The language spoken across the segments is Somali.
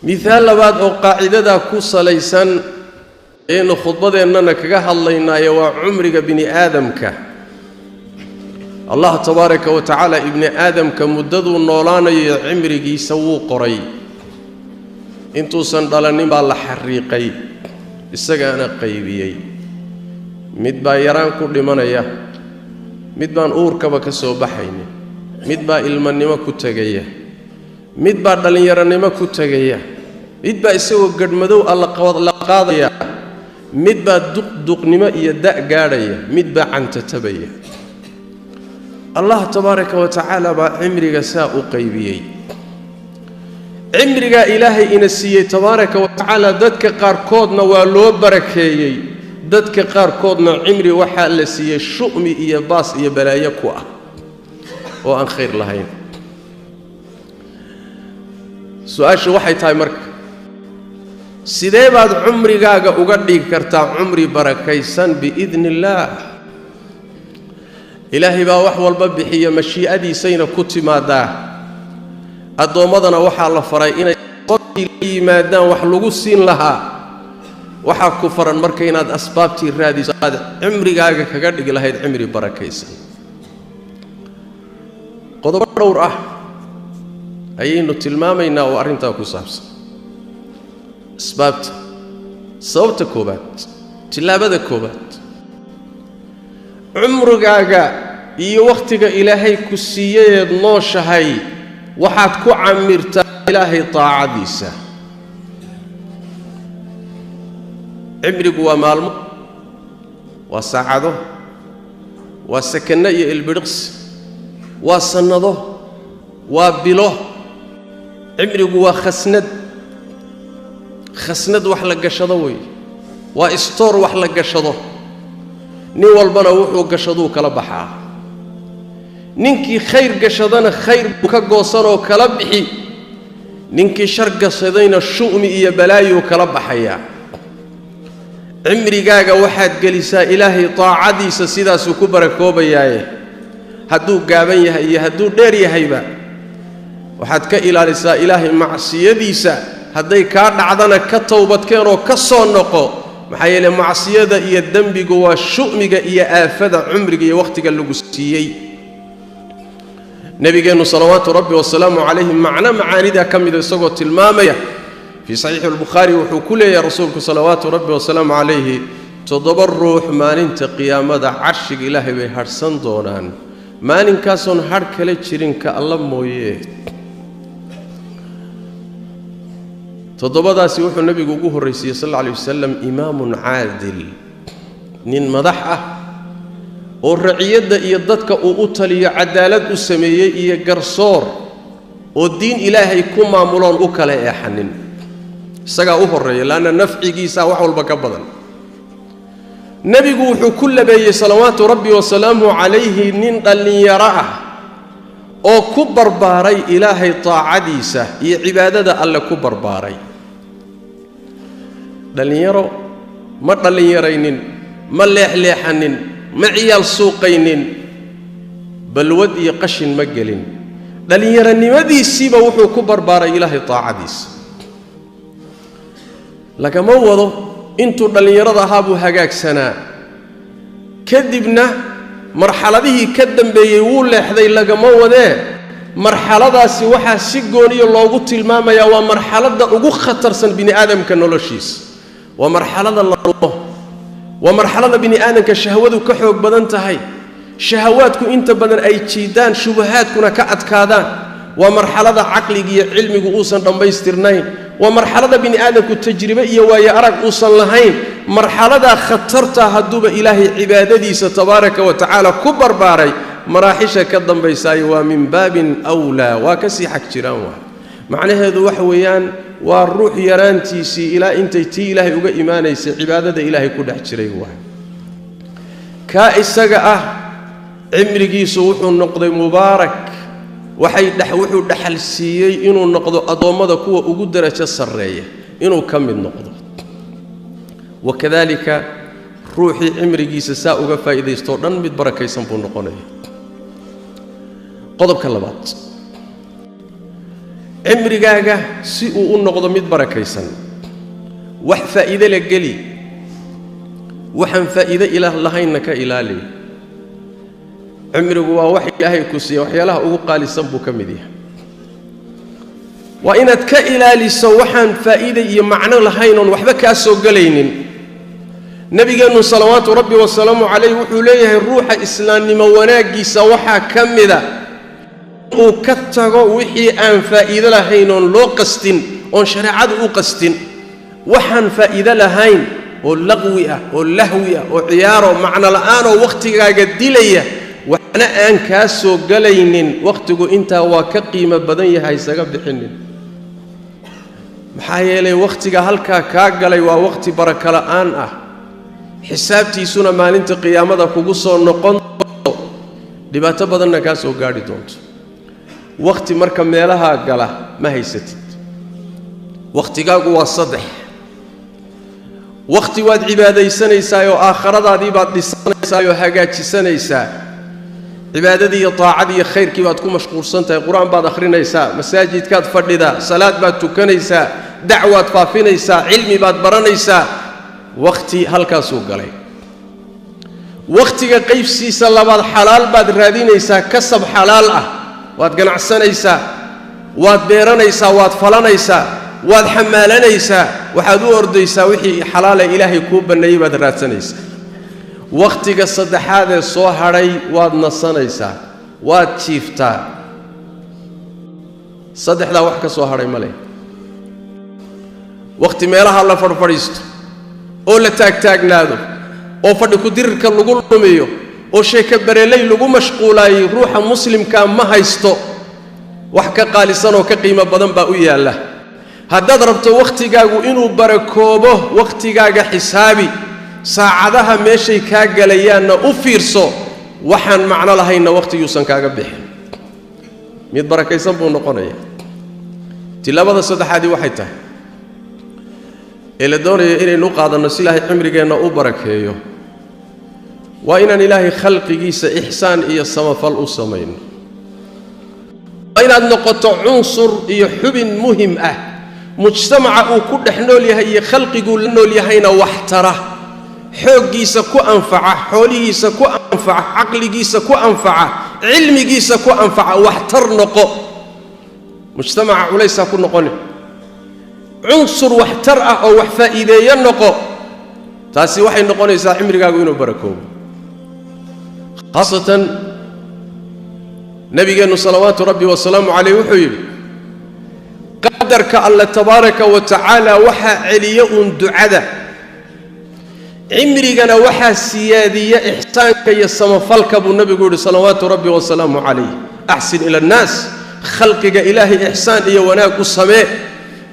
مثال لبعض أو قاعدة كوسا ليسن إنه خطبة إننا كجاه الله ينايا عمرك بني آدم الله تبارك وتعالى ابن آدم كمدد النولان عمرك يسوق قري انتو سندلني بالله حريقي السجانة قيبيي مدبا يران كل من يا مدبا أوركب كسوبحيني مدبا المن ما كتجيه مدبا دلني يراني ما كتجيه مدبا يسوي قد مدو الله قاضية مدبا دق نما يدق جارية مدبا عن تتبيه الله تبارك وتعالى بعمرك ساء قيبيي عمرك إلهي إنسيه تبارك وتعالى دتك قاركودنا ولو بركيي دتك قاركودنا عمري وحا لسيه شؤمي إيا باس إيا بلايكوا وأن خير لهين سؤال شو وحي تاي مرك سيدي بعد عمري قاقا أقدي كرتا عمري بركيسان بإذن الله إلهي با وحوال ببحية مشيئة سينا كتما دا الدومدنا وحا الله فرأينا قبل مادان وحلقو السين لها وحا كفرا مركينات أسبابتي الرادي سعاد عمري قاقا كقدق لهيد عمري بركيسان قدو برور أيينو تلمامينا وأرنتا كسابس أسبابت صوت كوبات تلابة كوبات عمرك قاقا إي وقتك إلهي كسيّد نوشهي waxaad ku camirtaa ilaahay taacadiisa cimrigu waa maalmo waa saacado waa sakana iyo ilbiriqs waa sanado waa bilo cimrigu waa khasnad wax la gashado way waa store wax la gashado nin walbana wuxuu gashado kala baxaa ninkii khayr gashadana khayr buu ka goosanoo kala bixi ninkii shar gashadayna shu'mi iyo balaayo kala baxaya cimrigaaga waxaad galisaa ilaahay taacadiisa sidaas uu ku barakoobayaaye hadduu gaaban yahay iyo hadduu dheer yahayba waxaad ka ilaalisaa ilaahay macsiyadiisa hadday kaa dhacdana ka tawbadkeen oo ka soo noqo maxaa yeelay macsiyada iyo dembigu waa shu'miga iyo aafada cumriga iyo waqtiga lagu siiyey نبينا صلوات ربي والسلام عليه معاني ذا كم إذا سقط المامية في صحيح البخاري وحكول يا رسولك صلوات ربي والسلام عليه تضبر الروح ما ننت قيامة عرشك إلهي بهرسن دونان ما ننكاسون هرك لتشرين كالله مويه تضبر ذا سيوح النبي قوه الرئيسي صلى الله عليه وسلم إمام عادل نين مضحة والرعية يددك أوتلي عدالة السمية يجرسور والدين إلهي يكون معمولان أكلا يا حنين سجى أهري لأن نفعي جيسا وحول بكبدا نبي جوح كل بي صلوات ربي وسلامه عليه نين اللي يراه أو كبر باري إلهي طاعديسة عبادة الله كبر باري اللي يروا ما اللي يرينين ما اللي حنين معيال سوقين بل ودي قشن مجلين دلين يرني مدي السيبة وحو كبر بارا إلهي طاعديس لك موضو انتو دلين يرضى هابو هقاك سنة كذبنا مرحلة ذي كدن بيقول لحظي لك موضو مرحلة ذا سيوحا سيقوني الله قلت الماما يا ومرحلة ذا أقو خطر سن بني آدم كنولوشيس ومرحلة ذا الله ومرحلة بني آدم كشهوات وكحوك بدنتهاي شهواتك انت بدن اي تشيدان شبهاتكنا كأتكادان ومرحلة عقلك علمك اوصا دمبيسترنين ومرحلة بني آدم كتجربة ويا أرق اوصا لهين مرحلة خطرتها هدوب إلهي عبادتي ستبارك وتعالى كبر باري مراحشة كالدنبيساي ومن باب أولى وكسي حكتران معنى هذا وحويان والروح يرانتي سي إلى أنت تي إلهي وجا إيماني سي عبادة إلهي كل حجري واحد كائسجأ عمري سوح النقد مبارك وحي دحوح دحل سي إنه النقد أضم ذا كوا وجود درجة السرية إنه كم النقد وكذلك روحي عمري ساء وقف إذا استورن ببركة يسمون نقنيه قضب كلمات cimrigaaga si uu u noqdo mid barakaysan wax faa'iido la geli waxaan faa'iido ilaah lahaynna ka ilaali cimrigu waa wax ilaahay ku siiyo waxyaalaha ugu qaalisan buu ka mid yahay waa inaad ka ilaaliso waxaan faa'iido iyo macno lahayn oo waxba ka soo galaynin nabigeenu salawaatu rabbi wa salaamu alayhi wuxuu leeyahay ruuxa islaamnimo wanaagiisa waxa kamida uu ka tago wixii aan faa'iido lahayn oo loo qastin oo shariicadu u qastin waxaan faa'iido lahayn oo laqwi ah oo lahwi ah oo ciyaaro macna la'aan oo waqtigaaga dilaya waxna aan ka soo galaynin waqtigu inta waa ka qiimo badan yahay isaga bixinin maxaa yeelay waqtiga halka ka galay waa waqti baraka la'aan ah xisaabtiisuna maalinta qiyaamada kugu soo noqon dhibaato badanna ka soo gaari doonto waqti marka meelaha gala ma haysatid waqtigaagu waa saddex waqti waad cibaadaysanaysaa oo aakhiradaadii baad dhisanaysaa oo hagaajisanaysaa cibaadadii iyo taacadii iyo khayrkii baad ku mashquulsan tahay quraan baad akhrinaysaa masaajidkaad fadhida salaad baad tukanaysaa dacwaad faafinaysaa cilmi baad baranaysaa waqti halkaasuu galay waqtiga qaybsiisa labaad xalaal baad raadinaysaa kasab xalaal ah waad ganacsanaysaa waad beeranaysaa waad falanaysaa waad xamaalanaysaa waxaad u ordaysaa wixii xalaal ah ilaahay kuu baneeyay baad raadsanaysaa waqtiga saddexaad ee soo haray waad nasanaysaa waad jiiftaa saddexda wax ka soo haray male waqti meelaha la fadhiisto oo la taagnaado oo fadhi ku dirirka lagu lumiyo oo sheeka bareelay lagu mashquulay ruuxa muslimka ma haysto wax ka qaalisan oo ka qiimo badan baa u yaala haddaad rabto waqtigaagu inuu barakoobo waqtigaaga xisaabi saacadaha meeshay ka galayaanna u fiirso waxaan macno lahayna waqtiyuusan kaaga bixin mid barakaysan buu noqonayaa tilabada saddexaadii waxay tahay إلى دوني إني نقاط النسيلة عمري أنا أبركيه وإن إلهي خلق جيس إحسان إيا السمافل أسمين وإن النقطة عنصر يحب مهم مجتمع وكل حنولي هي خلق يقول إنه ليهينا واحتره حوق جيس كو أنفعه حولي جيس كو أنفعه عقل جيس كو أنفعه علم جيس كو أنفعه واحتر نقو مجتمع وليس كو نقول عنصر واحتر أو وحفائدة ينقو تاسي وحي نقول إسا عمرقا قوينو بركو خاصة نبينا صلوات ربي والسلام عليه وحيب قدرك الله تبارك وتعالى وحا عليا دعاء عمرقنا وحا سيادية إحسانك يسمفلك أبو النبي قول صلوات ربي والسلام عليه أحسن إلى الناس خلقك إلهي إحسان إيا وناك السماء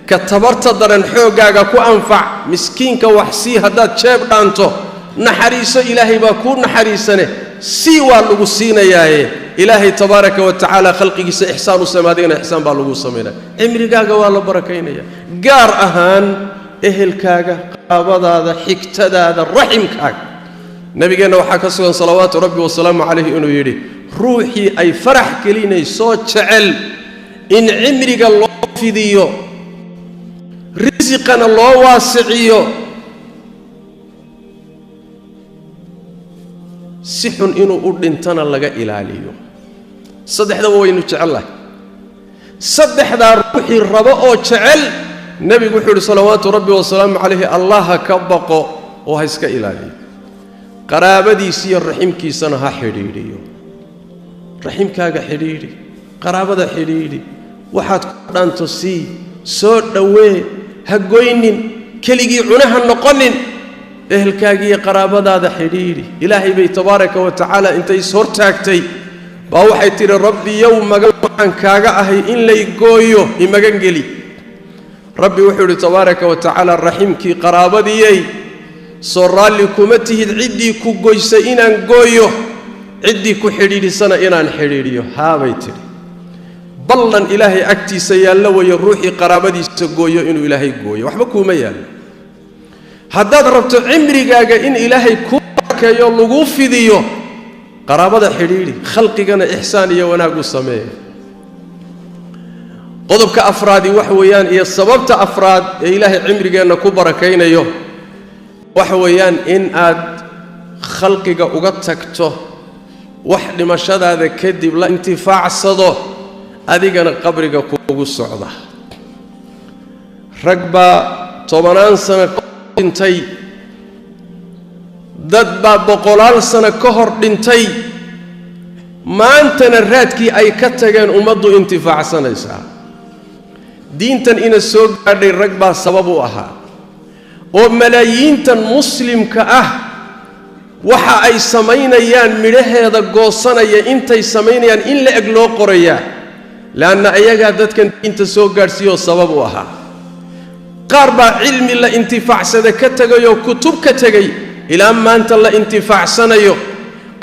كتبرت درن حوغاغا كو أنفع مسكينك وحسي هداد شاب دانتو نحريس إلهي باكون نحريسنه سيوا لغو سينا ياهي إلهي تبارك وتعالى خلقك إحسان السمادين إحسان بالغو سمينا عمرقاغا والله بركين يا قار أهان إهلكاغا قابضاذا حكتداذا رحمكاغا نبينا وحاكا صلوات ربي والسلام عليه إنه يري روحي أي فرح كليني صوت شعل إن عمرقا الله في ديو رزقنا الله واسعيو سحن إنو أردنتنا لغا إلاليو صدح ذا وينو تعالى صدح ذا روحي الرباء تعال نبي قحر صلوات ربي والسلام عليه الله كبقو وهيسك إلالي قرابة دي سير رحمكي سنها حريريو رحمك هاga حريري قرابة حريري waxaad ku dhaanto si soo dhawee ha goynin keligii cunaha noqonin ehelkaaga iyo qaraabadaada xiriiri ilaahay bay tabaaraka wa tacaala intay soo taagtay baa waxay tiri rabbi yawmaga waxaan kaaga ahay in lay gooyo imagan geli rabbi wuxuu yiri tabaaraka wa tacaala raximkii qaraabadiyay soo raali kuma tihid cidii ku goysay inaan gooyo cidii ku xiriirisana inaan xiriiriyo haabay tiri ballan ilaahay agtiisa yaalla way ruuxi qaraabadiisa gooyo inuu ilaahay gooyo waxba kuma yaalo haddaad rabto cimrigaaga in ilaahay ku barkeeyo lagu fidiyo qaraabada xiriiri khalqigana ihsaan iyo wanaag u sameeyo qodobka afraadi wax weeyaan iyo sababta afraad ee ilaahay cimrigeena ku barakaynayo wax weeyaan in aad khalqiga uga tagto wax dhimashadaada kadib la intifaacsado adigana qabriga kuugu socda ragba 10 sano dhintay dad baa 100 sano ka hor dhintay maantana raadkii ay ka tageen ummaddu intifaacsanaysaa diintan ina soo gaadhay rag baa sabab u ahaa oo malaayiintan muslimka ah waxa ay samaynayaan midhaheeda goosanaya intay samaynayaan in la eg loo qorayaa laana ayaga dadkan diinta soo gaarsiyo sabab u ahaa qaar baa cilmi la intifaacsada ka tagayo kutub ka tagay ilaa maanta la intifaacsanayo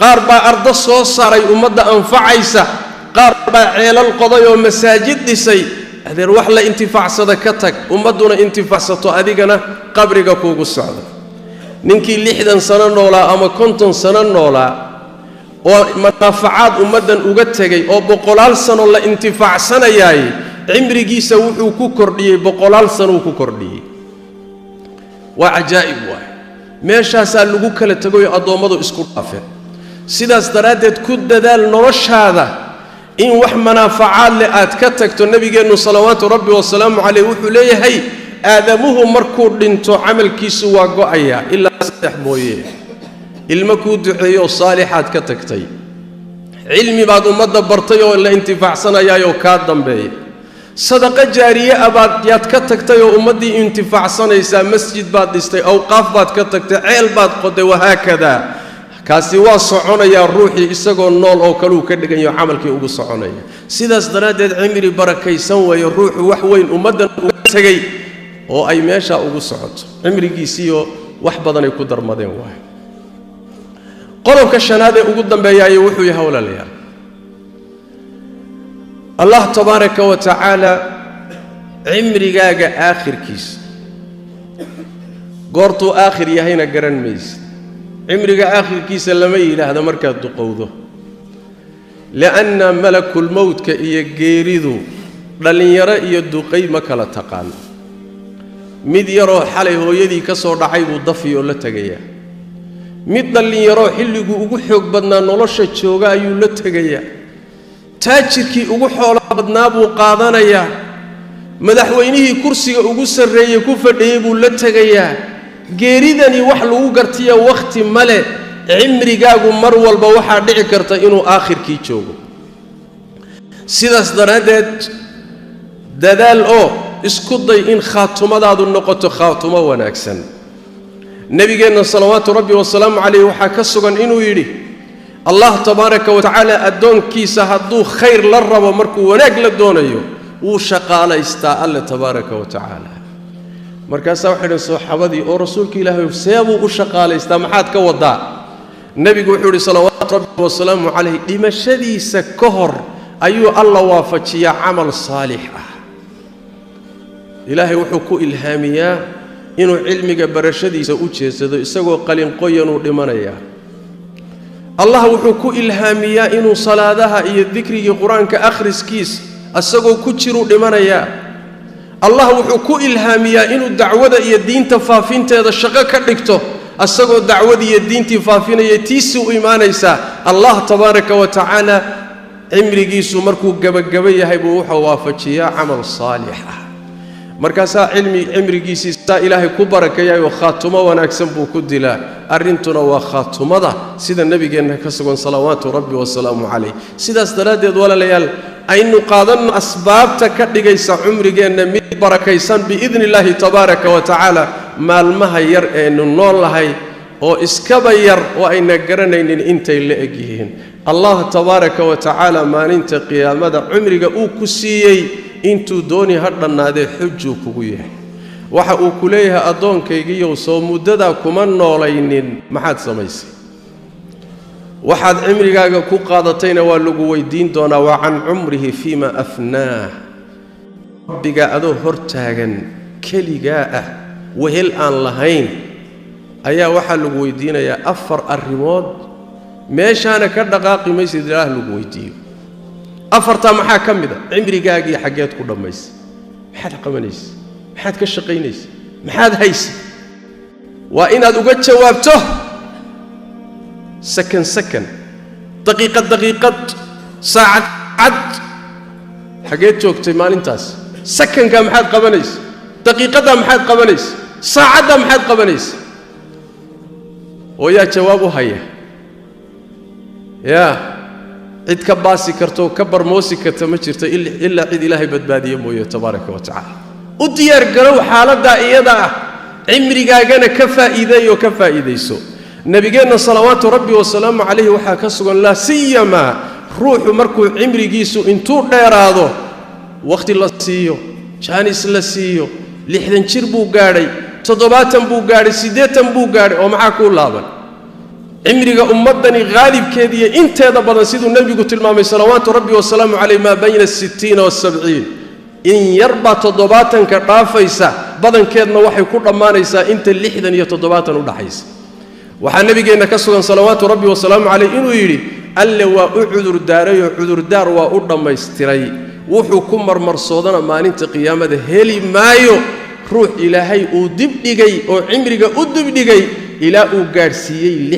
qaar baa arda soo saaray ummadda anfacaysa qaar baa ceelal qoday oo masaajid dhisay adeer wax la intifaacsada ka tag ummaduna intifaacsato adigana qabriga kuugu socdo ninkii 60 sano noolaa ama 50 sano noolaa oo manaafacaad ummadan uga tagay oo 100 sano la intifaacsanayaay cimrigiisa wuxuu ku kordhiyay 100 sano ku kordhiyay waa ajaa'ib waay meeshaas lagu kala tagay adoomadu isku dhaafeen sidaas daraadeed ku dadaal noloshaada in wax manaafacaad leh aad ka tagto nabigeenu salawaatu rabbi wa salaamu alayhi wuxuu leeyahay aadamuhu markuu dhinto amalkiisu waa go'aya ilaa saddex mooye ilma ku duceeyo saalixaad ka tagtay cilmi baad ummadda bartay oo la intifaacsanayo ka dambeeyay sadaqa jaariye abaad yaad ka tagtay oo ummadii intifaacsanaysa masjid baad dhistay awqaaf baad ka tagtay ceel baad qoday wahaakada kaasi waa soconaya ruuxi isagoo nool oo kale uu ka dhigayo amalkii ugu soconaya sidaas daraadeed cimri barakaysan way ruuxu wax weyn ummadan uga tagay oo ay meesha ugu socoto cimrigiisiyo wax badan ay ku darmadeen waay qodobka shanaad ee ugu dambeeyay wuxuu yahay walaalayaal Allah tabaaraka wa ta'ala cimrigaaga aakhirkiis goortu aakhir yahayna garan maysid cimriga aakhirkiisa lama yiraahdo markaad duqowdo laana malakul mawtka iyo geeridu dhalinyaro iyo duqay ma kala taqaan mid yaroo xalay hooyadii ka soo dhacay buu dafiyo la tagayaa mid dhalinyaro xilligu ugu xoog badnaa nolosha jooga ayuu la tagayaa taajirkii ugu xoolo badnaa buu qaadanayaa madaxweynihii kursiga ugu sarreeyay ku fadhiyay buu la tagayaa geeridani wax lagu gartiya waqti male cimrigaagu mar walba waxa dhici karta inuu aakhirkii joogo sidaas daraadeed dadaal oo isku day in khaatumadaadu noqoto khaatumo wanaagsan nabigeena salawaatu rabbi wa salaamu alayhi waxa ka sugan inuu yiri Allah tabaaraka wa ta'ala adoonkiisa hadduu khayr la rabo markuu wanaag la doonayo wuu shaqaalaystaa Allah tabaaraka wa ta'ala markaas waxa saxaabadii oo rasuulka Ilaahay seebu u shaqaalaystaa maxaad ka wadaa nabigu wuxuu yiri salawaatu rabbi wa salaamu alayhi dhimashadiisa ka hor ayuu Allah waafajiyaa amal saalix ah Ilaahay wuxuu ku ilhaamiyaa inuu cilmiga barashadiisa u jeesado isagoo qalin qoyan u dhimanaya Allah wuxuu ku ilhaamiyaa inuu salaadaha iyo dhikriga quraanka akhriskiis asagoo ku jiro dhimanaya Allah wuxuu ku ilhaamiyaa inuu dacwada iyo diinta faafinteeda shaqo ka dhigto asagoo dacwada iyo diintii faafinaya tiisi u iimaanaysa Allah tabaaraka wa ta'ala cimrigiisu markuu gabagabay yahay buu wuxuu waafajiyaa amal saalix ah markaasa cimrigiisa Ilaahay ku barakeeyo khaatumo wanaagsan buu ku dilaa arintuna waa khaatumada sida nabigeena ka sugan salawaatu rabbi wa salaamu alayhi sidaas daraadeed walaalayaal aynu qaadan asbaabta ka dhigaysa cumrigeena mid barakaysan biidnillaahi tabaaraka wa ta'ala maalmaha yar ee noolahay oo iskaba yar oo ayna garanaynin intay la egyihiin Allah tabaaraka wa ta'ala maalinta qiyaamada cumriga uu ku siiyay intuu dooni hadhanaade xujju kugu yahay waxa uu ku leeyahay adoonkaygiiyo soo muddada kuma noolaynin maxaad samaysay waxaad cimrigaaga ku qaadatayna waa lagu weydiin doonaa waa can umrihi fiima afnaa rabbiga adoo hortaagan kaligaa ah wehel aan lahayn ayaa waxa lagu weydiinayaa 4 arrimood meeshaana ka dhaqaaqi maysid ilaah lagu weydiiyo أفرتا محا كمدا عمري قاقي حقيت كل ميس محاد قمنيس محاد كشقينيس محاد هيس وإن أدوقت جوابته سكن دقيقة ساعة عد حقيت جوكتي مال انتاس سكن كان محاد قمنيس دقيقة محاد قمنيس ساعة محاد قمنيس ويا جوابه هيا يا عيد كباسي كرتو كبر موسي كرتو ما جرت إلا عيد إلهي بدبادية مويه تبارك وتعالى وديار قرو حالة دائية عمري قاقنا كفا إيدي وكفا إيدي سو نبينا صلوات ربي وسلام عليه وحاكسوا لا سيما روح مركو عمري قيسو انتو غيراضو وقت الله سيو جانيس الله سيو لحدن شربو قاري تضباطن بو قاري سيديتن بو قاري ومعاكو لابن عمرك أمدني غالب كذي أنت هذا بدن سيد النبي قلت المامي صلوات ربي والسلام عليه ما بين 60 و70 إن يربى تضباطا كرافيسا بدن كذا وحي كل ما نيسا أنت اللي حدا يتضباطا ولا حيس وحن النبي جينا كسرا صلوات ربي والسلام عليه إنه يري ألا وأعذر داري وعذر دار وأرض ما يستري وحكم مرصودنا ما ننت قيامة هلي مايو روح إلهي ودبني أو عمرك ودبني إلى أوغارسيي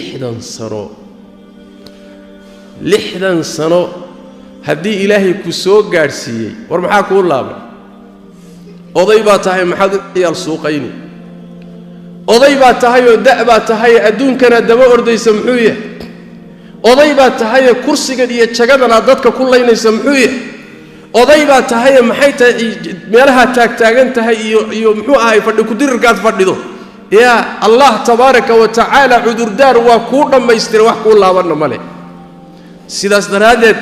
لحدا سنو هدي إلهي كسو غارسيي ورمحاكو لابا أضيبا تهي محاد يال سوقيني أضيبا تهي ودأبا تهي أدون كان دبا أردي سمحوية أضيبا تهي كرسي قد يتشغدنا ضدك كلين يسمحوية أضيبا تهي محيطة ميلها تاكتاغن تهي يمحوها يفردو كدير قاد فردو يا الله تبارك وتعالى عذر دار وكونا ما يستر وحكو الله ورنا مالي سيداس درادت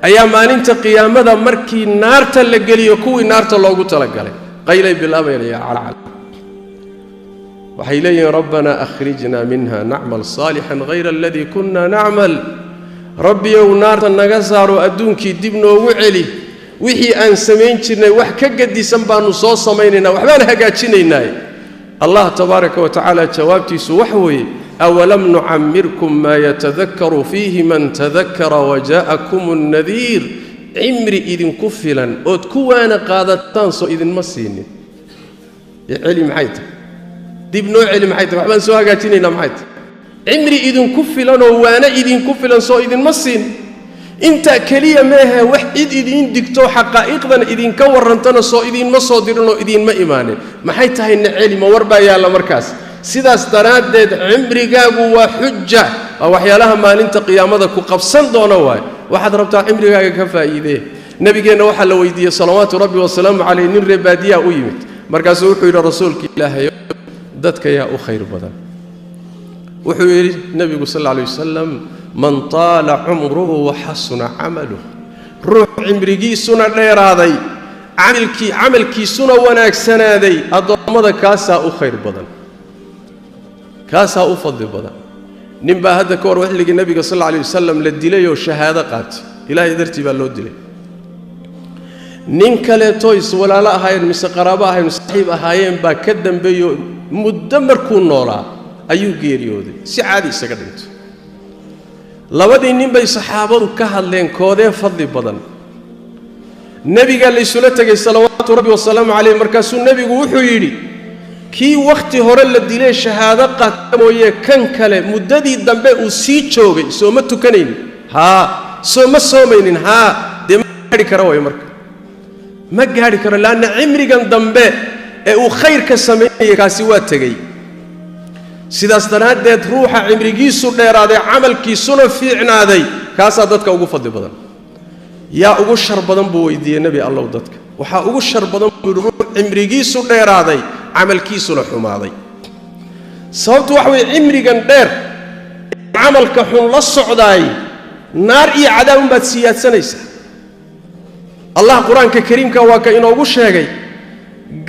أيام أن انت قيامة مركي نار تلقلي وكوي نار تلقو تلقلي قيلي بالله يا على وحيلي ربنا أخرجنا منها نعمل صالحا غير الذي كنا نعمل ربي ونار النقصار وأدونك دبنا وعلي وحي أن سمينتنا وحكا قد سنبانو صوص سميننا وحبانها قاتشينينا الله تبارك وتعالى جوابتي سوحوي أولم نعمركم ما يتذكر فيه من تذكر وجاءكم النذير عمري إذن كفلا أتكوانا قادتان سو إذن مسيني علم حيث ديب نوع علم حيث وحبان سوها قاتيني نام حيث عمري إذن كفلا وانا إذن كفلا سو إذن مسيني انت كلية ماها وحيد إذن دكتو حقائقنا إذن كورنتنا سو إذن مصادرنا إذن ما إيماني ما حيثها إن علم وربا يا الله مركز سيدا استرادد عمري قاقوا وحجة وحيالها ما ننت قيامتك وقبصان دونواي واحد ربطا عمري قاقا كفايده نبي قينا وحا لويدية صلوات ربي والسلام عليه نر بادية ويمت مركز وحو إلى رسولك الله دتك يا أخير بدن وحو إلى النبي صلى الله عليه وسلم من طال عمره وحسن عمله روح عمري سنة ليراضي عملكي سنة وناك سنة ذي أضمد كاسا أخير بدن كاسا أفضل بدن نبا هذا كور وحلق النبي صلى الله عليه وسلم للدليل والشهادة قات إلهي درتي بالله الدليل نينكالي تويس ولا لا هاي مس قرابة هاي مصاحب هايين با كدن بيو مدمر كون نورا أيو غيريودي سعادي سكدنت لبدي نبي صحابة كهلين كودين فضل بدن نبي قال لي سلتك صلوات ربي والسلام عليه مركز النبي وحيري كي وقت هرل الدليل الشهادة قاتموية كان كله مددي الدنبه وسيتشوغي سومتو كنين ها سومين ها دي ما قاري كراوي مركز ما قاري كرا لأن عمري كان دنبه وخير كسمية كاسيوات تجي سيدا استنادت روح عمري جيسو ديرادي عمل كي سنة في عنادي كاسا دتك ugu fadli badan yaa ugu shar badan buu weydiiyay nabi Allah dadka waxa ugu shar badan buu ruux cimrigiisu dheeraaday amalkiisuna xumaaday sababtu wax way cimrigan dheer amalka xun la socday naar iyo cadaab baad siyaadsanaysa Allah quraanka kariimka waa ka inoogu sheegay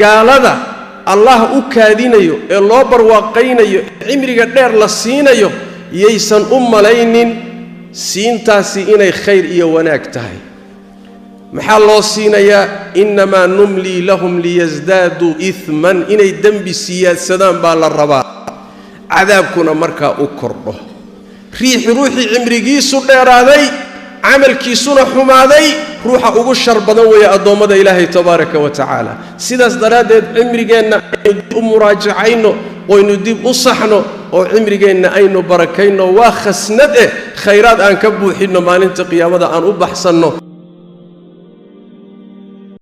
gaalada الله أكادينيو الله برواقينيو عمرك دير لسينيو ييسن لينين سينتاسي إني خير إيا وناك تهي محال الله سينيا إنما نملي لهم ليزدادوا إثما إني دنبي سياسدان بالرباء عذابكنا مركا أكره ريح روحي عمركي سدير هذي عمل كيسونا حمادي روح أقول شربنا ويا أدومد إلهي تبارك وتعالى سيداس درادة عمرجنا مراجعينه وينديب أصحنا وعمرجنا أينو بركينه وخسنده خيرات أن كبو حين ما ننتقي يا مدى أن أبحثنه